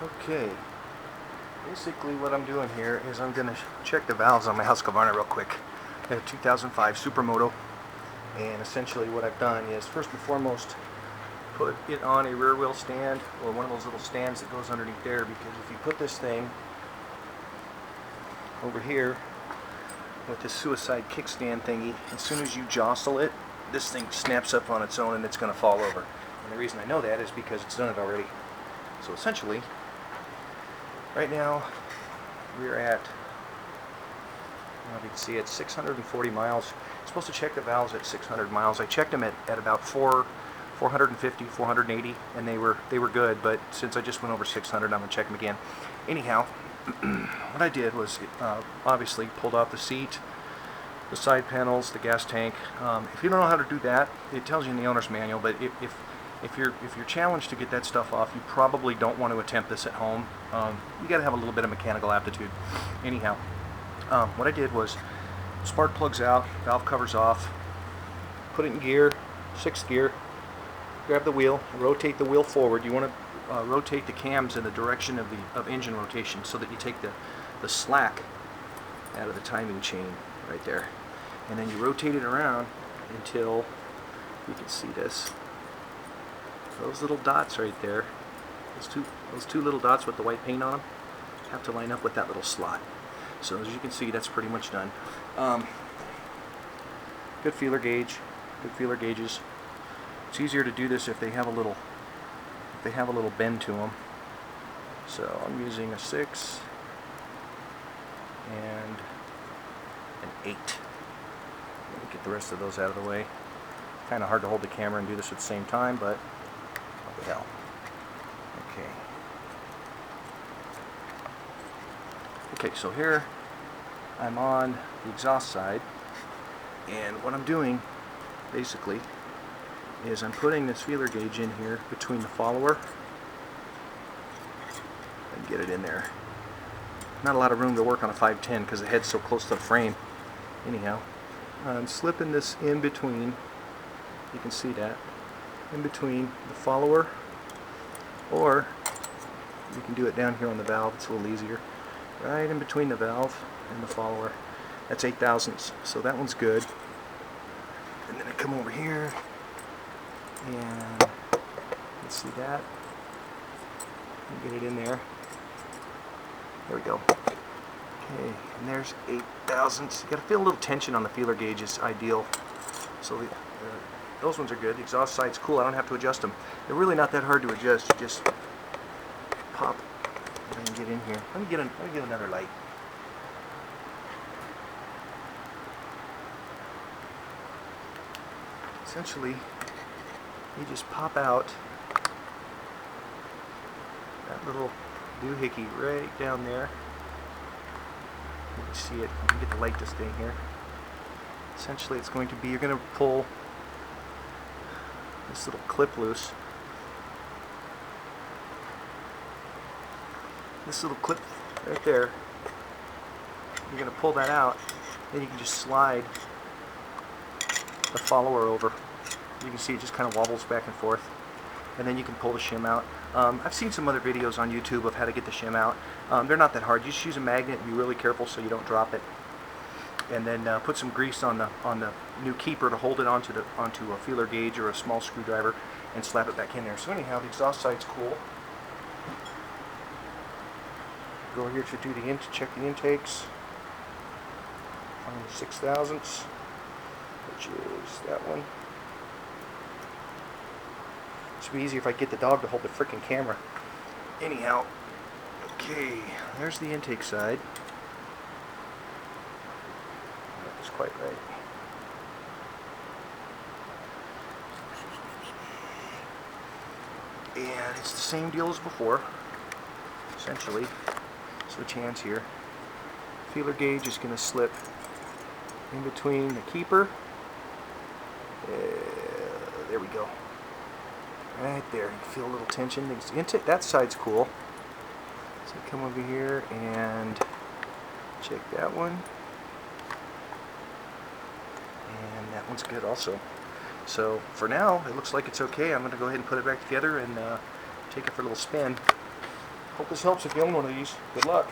Okay, basically what I'm doing here is I'm going to check the valves on my Husqvarna real quick. I have a 2005 Supermoto, and essentially what I've done is first and foremost put it on a rear wheel stand, or one of those little stands that goes underneath there, because if you put this thing over here with this suicide kickstand thingy, as soon as you jostle it, this thing snaps up on its own and it's going to fall over. And the reason I know that is because it's done it already. So essentially, right now we're at, you can see it's 640 miles. I'm supposed to check the valves at 600 miles. I checked them at about 450, 480, and they were good, but since I just went over 600, I'm going to check them again. Anyhow, what I did was obviously pulled out the seat, the side panels, the gas tank. If you don't know how to do that, it tells you in the owner's manual, but if you're challenged to get that stuff off, you probably don't want to attempt this at home. You got to have a little bit of mechanical aptitude. Anyhow, what I did was spark plugs out, valve covers off, put it in gear, 6th gear, grab the wheel, rotate the wheel forward. You want to rotate the cams in the direction of engine rotation so that you take the slack out of the timing chain right there. And then you rotate it around until you can see this. Those little dots right there, those two little dots with the white paint on them, have to line up with that little slot. So as you can see, that's pretty much done. Good feeler gauge, good feeler gauges. It's easier to do this if they have a little bend to them. So I'm using a 6 and an 8. Let me get the rest of those out of the way. Kind of hard to hold the camera and do this at the same time, but what the hell. Okay, so here I'm on the exhaust side, and what I'm doing basically is I'm putting this feeler gauge in here between the follower and get it in there. Not a lot of room to work on a 510 because the head's so close to the frame. Anyhow, I'm slipping this in between, you can see that, in between the follower, or you can do it down here on the valve, it's a little easier. Right in between the valve and the follower. That's 8 thousandths, so that one's good. And then I come over here and let's see that. Get it in there. There we go. Okay, and there's 8 thousandths. You got to feel a little tension on the feeler gauge is ideal. So those ones are good. The exhaust side's cool. I don't have to adjust them. They're really not that hard to adjust. You just pop and get in here. Let me get another light. Essentially, you just pop out that little doohickey right down there. You can see it. You can get the light to stay here. Essentially, it's going to be, you're going to pull this little clip loose. This little clip right there, you're going to pull that out, then you can just slide the follower over. You can see it just kind of wobbles back and forth, and then you can pull the shim out. I've seen some other videos on YouTube of how to get the shim out. They're not that hard. You just use a magnet and be really careful so you don't drop it, and then put some grease on the new keeper to hold it onto a feeler gauge or a small screwdriver and slap it back in there. So anyhow, the exhaust side's cool. Go here to do to check the intakes on 6 thousandths, which is that one. This would be easier if I get the dog to hold the frickin' camera. Anyhow, okay, there's the intake side. That's quite right. And it's the same deal as before, essentially. Switch hands here. Feeler gauge is going to slip in between the keeper. There we go. Right there. You feel a little tension. That side's cool. So come over here and check that one. And that one's good also. So for now, it looks like it's okay. I'm going to go ahead and put it back together and take it for a little spin. Hope this helps if you own one of these. Good luck.